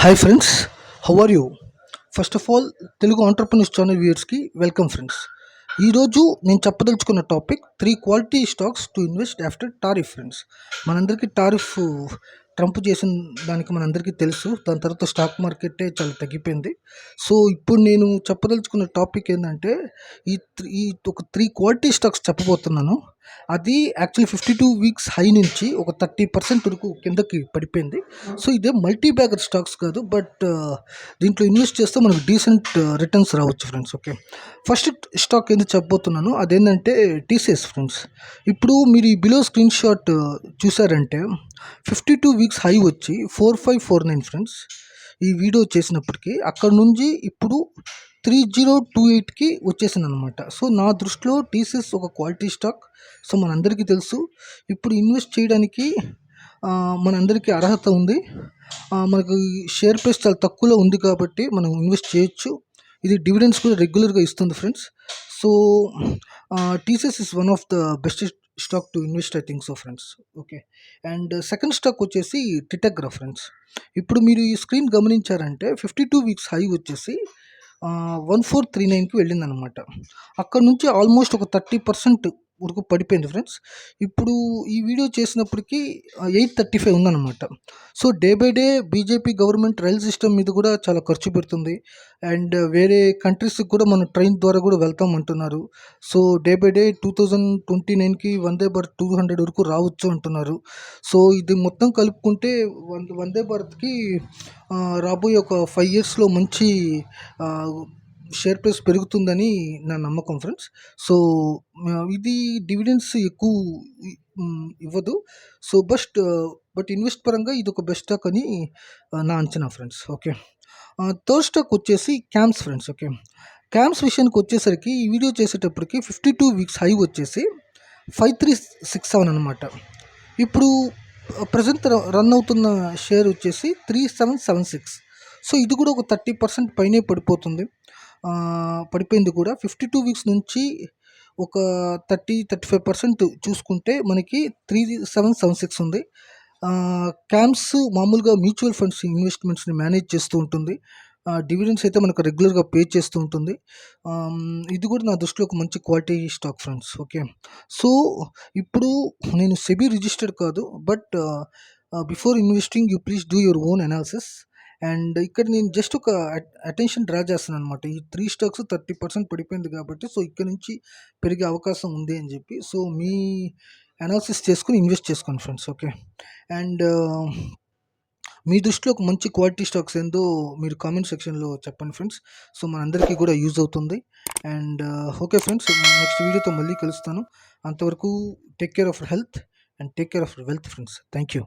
Hi friends, how are you? First of all Telugu entrepreneurs channel వ్యూయర్స్కి welcome friends. ఈరోజు నేను చెప్పదలుచుకున్న topic 3 quality stocks to invest after tariff friends. మనందరికీ tariff Trump చేసిన దానికి మనందరికీ తెలుసు. దాని తర్వాత స్టాక్ మార్కెటే చాలా తగ్గిపోయింది. సో ఇప్పుడు నేను చెప్పదలుచుకున్న టాపిక్ ఏంటంటే ఈ ఒక 3 క్వాలిటీ స్టాక్స్ చెప్పబోతున్నాను. అది యాక్చువల్లీ 52 వీక్స్ హై నుంచి ఒక 30% వరకు కిందకి పడిపోయింది. సో ఇదే మల్టీ బ్యాగర్ స్టాక్స్ కాదు, బట్ దీంట్లో ఇన్వెస్ట్ చేస్తే మనకు డీసెంట్ రిటర్న్స్ రావచ్చు ఫ్రెండ్స్. ఓకే, ఫస్ట్ స్టాక్ ఎందుకు చెప్పబోతున్నాను అదేంటంటే టీసీఎస్ ఫ్రెండ్స్. ఇప్పుడు మీరు ఈ బిలో స్క్రీన్ షాట్ చూసారంటే 52 వీక్స్ హై వచ్చి 4549 ఫ్రెండ్స్. ఈ వీడియో చేసినప్పటికీ అక్కడ నుంచి ఇప్పుడు 3028కి వచ్చేసింది అనమాట. సో నా దృష్టిలో టీసీఎస్ ఒక క్వాలిటీ స్టాక్. సో మనందరికీ తెలుసు ఇప్పుడు ఇన్వెస్ట్ చేయడానికి మనందరికీ అర్హత ఉంది. మనకు షేర్ ప్రైస్ చాలా తక్కువలో ఉంది కాబట్టి మనం ఇన్వెస్ట్ చేయొచ్చు. ఇది డివిడెండ్స్ కూడా రెగ్యులర్గా ఇస్తుంది friends. So TCS is one of the best stock to invest, I think so friends. Okay, and second stock వచ్చేసి టిటెగ్రా ఫ్రెండ్స్. ఇప్పుడు మీరు ఈ స్క్రీన్ గమనించారంటే 52 వీక్స్ హై వచ్చేసి 1439కి వెళ్ళింది అనమాట. అక్కడ నుంచి ఆల్మోస్ట్ ఒక 30% వరకు పడిపోయింది ఫ్రెండ్స్. ఇప్పుడు ఈ వీడియో చేసినప్పటికీ 835 ఉందన్నమాట. So day by day BJP government rail system మీద కూడా చాలా ఖర్చు పెడుతుంది. అండ్ వేరే కంట్రీస్కి కూడా మన ట్రైన్ ద్వారా కూడా వెళ్తాం అంటున్నారు. So day by day 2029కి Vande Bharat 200 వరకు రావచ్చు అంటున్నారు. సో ఇది మొత్తం కలుపుకుంటే వందే భారత్కి రాబోయే ఒక 5 ఇయర్స్లో మంచి షేర్ ప్రైస్ పెరుగుతుందని నా నమ్మకం ఫ్రెండ్స్. సో ఇది డివిడెండ్స్ ఎక్కువ ఇవ్వదు. సో బట్ ఇన్వెస్ట్ పరంగా ఇది ఒక బెస్ట్ స్టాక్ అని నా అంచనా ఫ్రెండ్స్. ఓకే, థర్డ్ స్టాక్ వచ్చేసి క్యామ్స్ ఫ్రెండ్స్. ఓకే, క్యామ్స్ విషయానికి వచ్చేసరికి ఈ వీడియో చేసేటప్పటికి 52 వీక్స్ హై వచ్చేసి 5367 అనమాట. ఇప్పుడు ప్రజెంట్ రన్ అవుతున్న షేర్ వచ్చేసి 3776. సో ఇది కూడా ఒక 30% పైనే పడిపోయింది కూడా. 52 వీక్స్ నుంచి ఒక 35% చూసుకుంటే మనకి 3776 ఉంది. క్యామ్స్ మామూలుగా మ్యూచువల్ ఫండ్స్ ఇన్వెస్ట్మెంట్స్ని మేనేజ్ చేస్తూ ఉంటుంది. డివిడెండ్స్ అయితే మనకు రెగ్యులర్గా పే చేస్తూ ఉంటుంది. ఇది కూడా నా దృష్టిలో ఒక మంచి quality stock friends. Okay, so ఇప్పుడు నేను సెబీ రిజిస్టర్డ్ కాదు, but before investing you please do your own analysis. And ఇక్కడ నేను జస్ట్ ఒక అటెన్షన్ డ్రా చేస్తాను అనమాట. ఈ 3 స్టాక్స్ 30% పడిపోయింది కాబట్టి సో ఇక్కడ నుంచి పెరిగే అవకాశం ఉంది అని చెప్పి. సో మీ అనాలిసిస్ చేసుకుని ఇన్వెస్ట్ చేసుకోండి ఫ్రెండ్స్. ఓకే, అండ్ మీ దృష్టిలో ఒక మంచి క్వాలిటీ స్టాక్స్ ఏందో మీరు కామెంట్ సెక్షన్లో చెప్పండి ఫ్రెండ్స్. సో మనందరికీ కూడా యూజ్ అవుతుంది. అండ్ ఓకే ఫ్రెండ్స్, నెక్స్ట్ వీడియోతో మళ్ళీ కలుస్తాను. అంతవరకు take care of health and take care of wealth friends. Thank you.